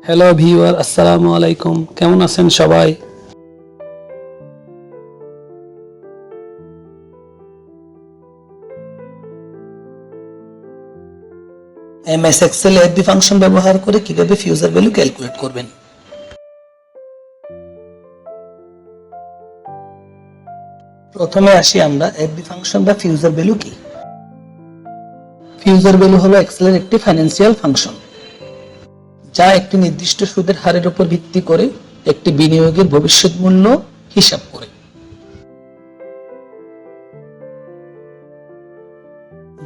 Hello viewer, আসসালামু আলাইকুম। কেমন আছেন সবাই? এমএস এক্সেল এফবি ফাংশন ব্যবহার করে কিভাবে ফিউজার ভ্যালু ক্যালকুলেট করবেন। প্রথমে আসি আমরা এফবি ফাংশন বা ফিউজার ভ্যালু কি। ফিউজার ভ্যালু হলো এক্সেলের একটি ফাইন্যান্সিয়াল ফাংশন, যা একটি নির্দিষ্ট সুদের হারের উপর ভিত্তি করে একটি বিনিয়োগের ভবিষ্যৎ মূল্য হিসাব করে।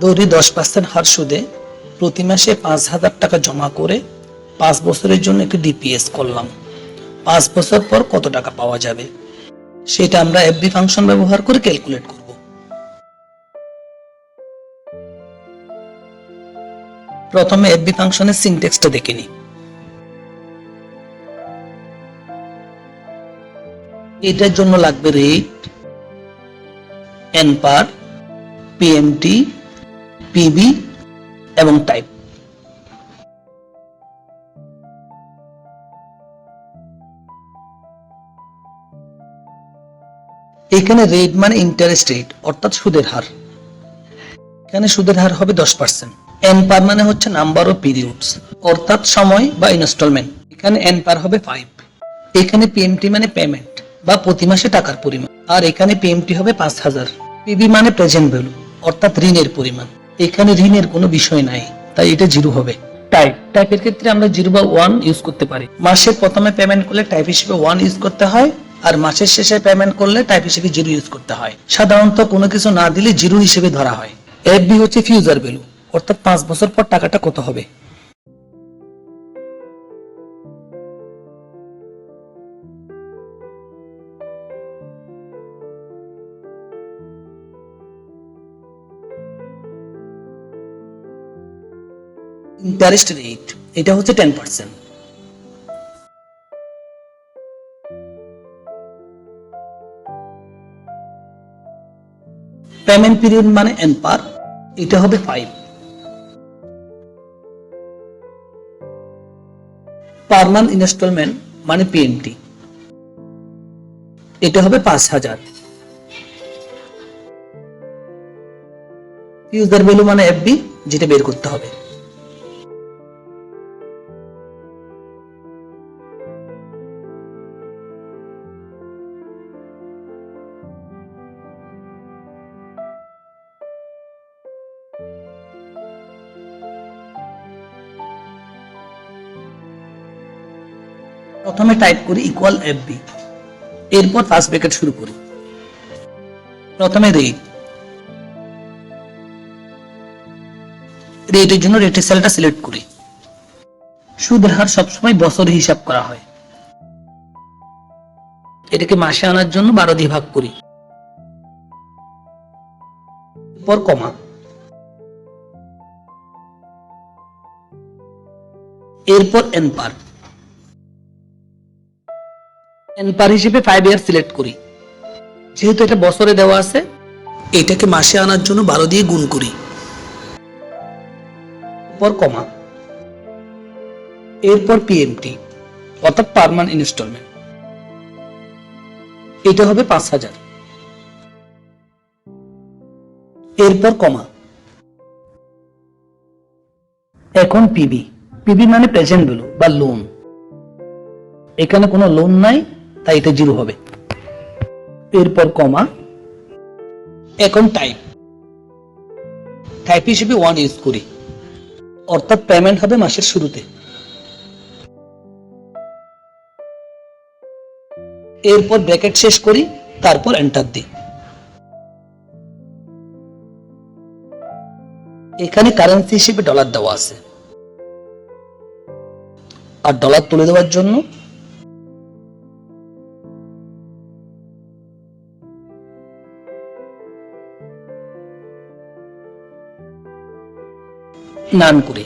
ধরি 10% হার সুদে প্রতি মাসে 5,000 টাকা জমা করে 5 বছরের জন্য একটি ডিপিএস করলাম। 5 বছর পর কত টাকা পাওয়া যাবে সেটা আমরা এফবি ফাংশন ব্যবহার করে ক্যালকুলেট করব। প্রথমে এফবি ফাংশনের সিনট্যাক্সটা দেখে নিই। এটার জন্য লাগবে রেট, এনপার, পিএমটি, পিবি এবং টাইপ। এখানে রেট মানে ইন্টারেস্ট রেট অর্থাৎ সুদের হার। এখানে সুদের হার হবে 10%। এনপার মানে হচ্ছে নাম্বার অফ পিরিয়ডস অর্থাৎ সময় বা ইনস্টলমেন্ট। এখানে এনপার হবে 5। এখানে পিএমটি মানে পেমেন্ট বা প্রতি মাসে টাকার পরিমাণ, আর এখানে পিএমটি হবে 5,000। পিবি মানে প্রেজেন্ট ভ্যালু অর্থাৎ ঋণের পরিমাণ। এখানে ঋণের কোনো বিষয় নাই, তাই এটা জিরো হবে। টাইপের ক্ষেত্রে আমরা 0 বা 1 ইউজ করতে পারি। মাসের প্রথমে পেমেন্ট করলে টাইপ হিসেবে 1 ইউজ করতে হয়, আর মাসের শেষে পেমেন্ট করলে টাইপ হিসেবে 0 ইউজ করতে হয়। সাধারণত কোনো কিছু না দিলে 0 হিসেবে ধরা হয়। এফবি হচ্ছে ফিউচার ভ্যালু অর্থাৎ 5 বছর পর টাকাটা কত হবে। ইন্টারেস্ট রেট এটা হচ্ছে 10%। পেমেন্ট পিরিয়ড মানে এনপার, এটা হবে 5। পার মান্থ ইনস্টলমেন্ট মানে পিএমটি, এটা হবে 5,000। ইউজার ভ্যালু মানে এফবি, যেটা বের করতে হবে। প্রথমে টাইপ করি ইকুয়াল এফবি, এরপর ফার্স্ট ব্র্যাকেট শুরু করি। প্রথমে রেটের জন্য রেটের সেলটা সিলেক্ট করি। সুদের হার সবসময় বছরে হিসাব করা হয়। এটাকে মাসে আনার জন্য 12 দিয়ে ভাগ করি, এরপর কমা, এরপর এনপার। এনপার হিসেবে 5 ইয়ার সিলেক্ট করি। যেহেতু এটা বছরে দেওয়া আছে, এটাকে মাসে আনার জন্য 12 দিয়ে গুণ করি, এরপর কমা, এরপর পিএমটি অর্থাৎ পার মান্থ ইনস্টলমেন্ট, এটা হবে 5,000, এরপর কমা। এখন পিবি, পিবি মানে প্রেজেন্ট ভ্যালু বা লোন। এখানে কোনো লোন নাই, তাই এটা 0 হবে, এরপর কমা। এখন টাইপ, টাইপ হিসেবে 1 ইউজ করি অর্থাৎ পেমেন্ট হবে মাসের শুরুতে। এরপর ব্র্যাকেট শেষ করি, তারপর এন্টার দিই। এখানে কারেন্সি হিসেবে ডলার দেওয়া আছে, আর ডলার তুলে দেওয়ার জন্য নান করি।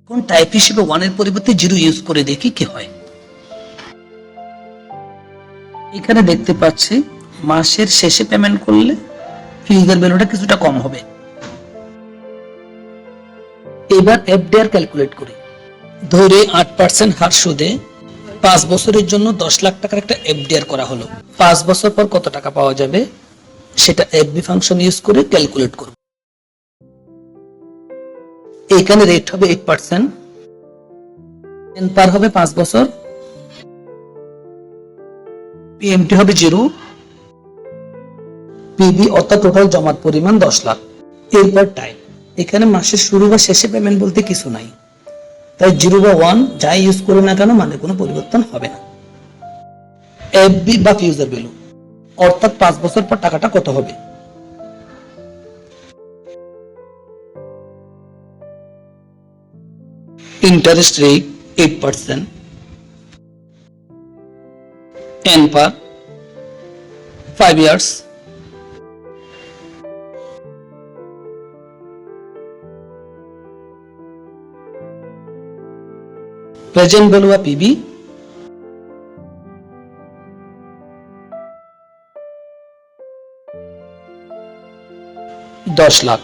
কোন টাইপ হিসেবে 1 এর পরিবর্তে 0 ইউজ করে দেখি কি হয়। এখানে দেখতে পাচ্ছি মাসের শেষে পেমেন্ট করলে ফিউচার ভ্যালুটা কিছুটা কম হবে। এবার এফডিআর ক্যালকুলেট করি। ধরে 8% হার সুদে 5 বছরের জন্য 10 লাখ টাকার একটা এফডিআর করা হলো। 5 বছর পর কত টাকা পাওয়া যাবে সেটা এফবি ফাংশন ইউজ করে ক্যালকুলেট করব। এখানে রেট হবে 8%, এনপার হবে 5 বছর, পিএমটি হবে 0, পিবি অর্থাৎ টোটাল জমার পরিমাণ 10 লাখ। এরপর টাইম, এখানে মাসের শুরু বা শেষে পেমেন্ট বলতে কিছু নাই, তাই 0 বা 1 যাই ইউজ করে না কেন মানে কোনো পরিবর্তন হবে না। এফবি বা ফিউচার ভ্যালু অর্থাৎ 5 বছর পর টাকাটা কত হবে। Interest rate 8%, এনপার 5 years, present value বা পিবি 10 লাখ।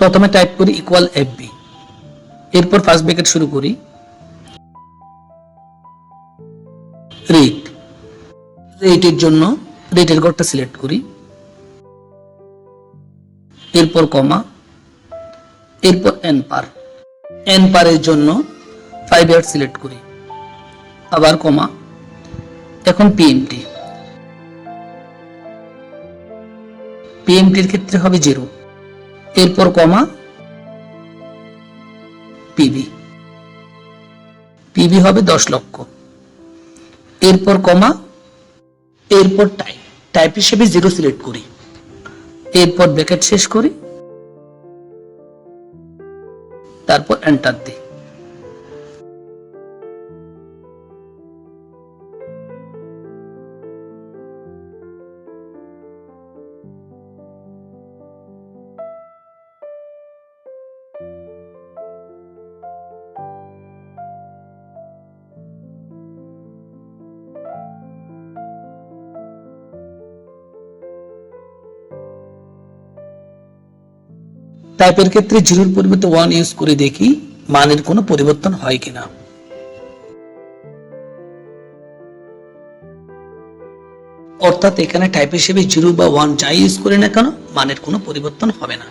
প্রথমে টাইপ করি ইকুয়াল এফবি, এরপর ফার্স্ট ব্র্যাকেট শুরু করি, রেট, রেটের জন্য রেটের ঘরটা সিলেক্ট করি, এরপর কমা, এরপর এনপার, এনপারের জন্য 5 years সিলেক্ট করি, আবার কমা, এখন পিএমটি, পিএমটির ক্ষেত্রে হবে 0, এরপর কমা, পিবি, পিবি হবে 10 লক্ষ, এরপর কমা, এরপর টাইপ, টাইপ হিসেবে 0 সিলেক্ট করি, এরপর ব্র্যাকেট শেষ করি, তারপর এন্টার দিই। টাইপের ক্ষেত্রে 0 পরিবর্তে 1 ইউজ করে দেখি মানের কোনো পরিবর্তন হয় কিনা। অর্থাৎ এখানে টাইপ হিসেবে 0 বা 1 যাই ইউজ করি না কেন মানের কোনো পরিবর্তন হবে না।